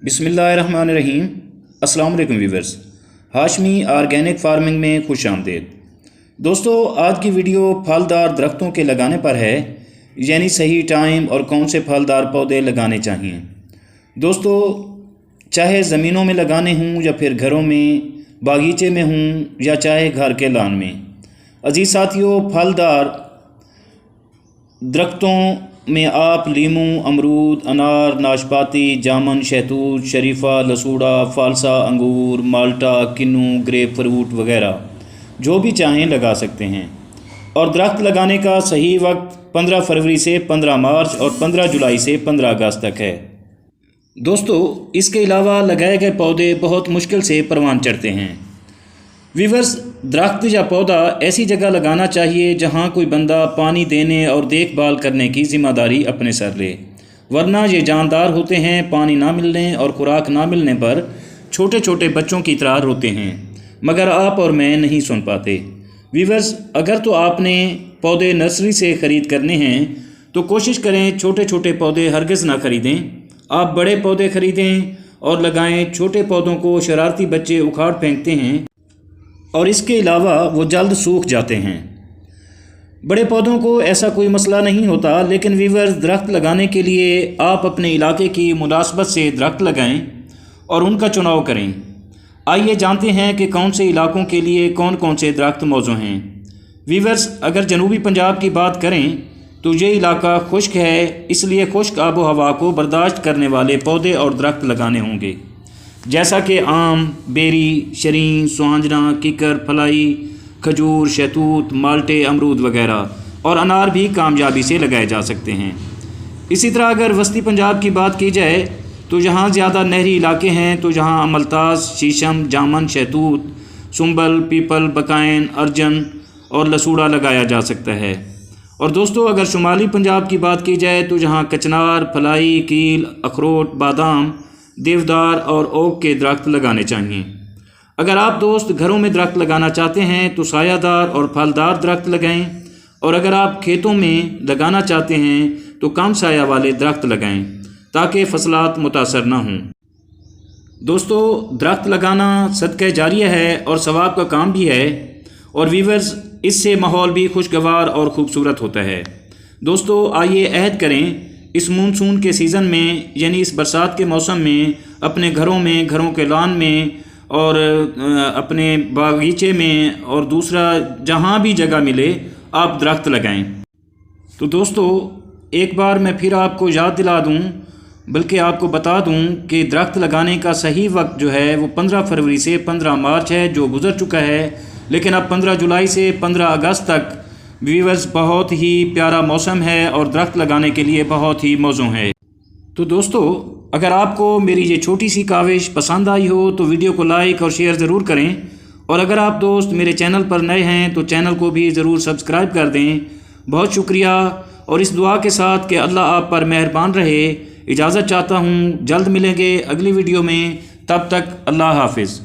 بسم اللہ الرحمن الرحیم۔ السلام علیکم ویورز، ہاشمی آرگینک فارمنگ میں خوش آمدید۔ دوستو، آج کی ویڈیو پھلدار درختوں کے لگانے پر ہے، یعنی صحیح ٹائم اور کون سے پھلدار پودے لگانے چاہئیں۔ دوستو، چاہے زمینوں میں لگانے ہوں یا پھر گھروں میں، باغیچے میں ہوں یا چاہے گھر کے لان میں، عزیز ساتھیوں، پھلدار درختوں میں آپ لیموں، امرود، انار، ناشپاتی، جامن، شہتوت، شریفہ، لسوڑا، فالسا، انگور، مالٹا، کنو، گریپ فروٹ وغیرہ جو بھی چاہیں لگا سکتے ہیں۔ اور درخت لگانے کا صحیح وقت 15 فروری سے 15 مارچ اور 15 جولائی سے 15 اگست تک ہے۔ دوستو، اس کے علاوہ لگائے گئے پودے بہت مشکل سے پروان چڑھتے ہیں۔ ویورز، درخت یا پودا ایسی جگہ لگانا چاہیے جہاں کوئی بندہ پانی دینے اور دیکھ بھال کرنے کی ذمہ داری اپنے سر لے، ورنہ یہ جاندار ہوتے ہیں، پانی نہ ملنے اور خوراک نہ ملنے پر چھوٹے چھوٹے بچوں کی طرح روتے ہیں، مگر آپ اور میں نہیں سن پاتے۔ ویورز، اگر تو آپ نے پودے نرسری سے خرید کرنے ہیں تو کوشش کریں چھوٹے چھوٹے پودے ہرگز نہ خریدیں۔ آپ بڑے پودے خریدیں اور لگائیں۔ چھوٹے پودوں کو شرارتی بچے اکھاڑ پھینکتے ہیں اور اس کے علاوہ وہ جلد سوکھ جاتے ہیں۔ بڑے پودوں کو ایسا کوئی مسئلہ نہیں ہوتا، لیکن ویورز، درخت لگانے کے لیے آپ اپنے علاقے کی مناسبت سے درخت لگائیں اور ان کا چناؤ کریں۔ آئیے جانتے ہیں کہ کون سے علاقوں کے لیے کون کون سے درخت موزوں ہیں۔ ویورز، اگر جنوبی پنجاب کی بات کریں تو یہ علاقہ خشک ہے، اس لیے خشک آب و ہوا کو برداشت کرنے والے پودے اور درخت لگانے ہوں گے، جیسا کہ آم، بیری، شرین، سوانجنا، ککر، پھلائی، کھجور، شہتوت، مالٹے، امرود وغیرہ، اور انار بھی کامیابی سے لگائے جا سکتے ہیں۔ اسی طرح اگر وسطی پنجاب کی بات کی جائے تو یہاں زیادہ نہری علاقے ہیں، تو یہاں املتاس، شیشم، جامن، شہتوت، سنبل، پیپل، بکائن، ارجن اور لسوڑا لگایا جا سکتا ہے۔ اور دوستو، اگر شمالی پنجاب کی بات کی جائے تو یہاں کچنار، پھلائی، کیل، اخروٹ، بادام، دیودار اور اوک کے درخت لگانے چاہئیں۔ اگر آپ دوست گھروں میں درخت لگانا چاہتے ہیں تو سایہ دار اور پھلدار درخت لگائیں، اور اگر آپ کھیتوں میں لگانا چاہتے ہیں تو کم سایہ والے درخت لگائیں تاکہ فصلات متاثر نہ ہوں۔ دوستو، درخت لگانا صدقہ جاریہ ہے اور ثواب کا کام بھی ہے، اور ویورز، اس سے ماحول بھی خوشگوار اور خوبصورت ہوتا ہے۔ دوستو، آئیے عہد کریں، اس مونسون کے سیزن میں، یعنی اس برسات کے موسم میں، اپنے گھروں میں، گھروں کے لان میں اور اپنے باغیچے میں اور دوسرا جہاں بھی جگہ ملے آپ درخت لگائیں۔ تو دوستو، ایک بار میں پھر آپ کو یاد دلا دوں، بلکہ آپ کو بتا دوں کہ درخت لگانے کا صحیح وقت جو ہے وہ 15 فروری سے 15 مارچ ہے، جو گزر چکا ہے، لیکن اب 15 جولائی سے 15 اگست تک ویورز بہت ہی پیارا موسم ہے اور درخت لگانے کے لیے بہت ہی موزوں ہے۔ تو دوستو، اگر آپ کو میری یہ چھوٹی سی کاوش پسند آئی ہو تو ویڈیو کو لائک اور شیئر ضرور کریں، اور اگر آپ دوست میرے چینل پر نئے ہیں تو چینل کو بھی ضرور سبسکرائب کر دیں۔ بہت شکریہ، اور اس دعا کے ساتھ کہ اللہ آپ پر مہربان رہے، اجازت چاہتا ہوں۔ جلد ملیں گے اگلی ویڈیو میں، تب تک اللہ حافظ۔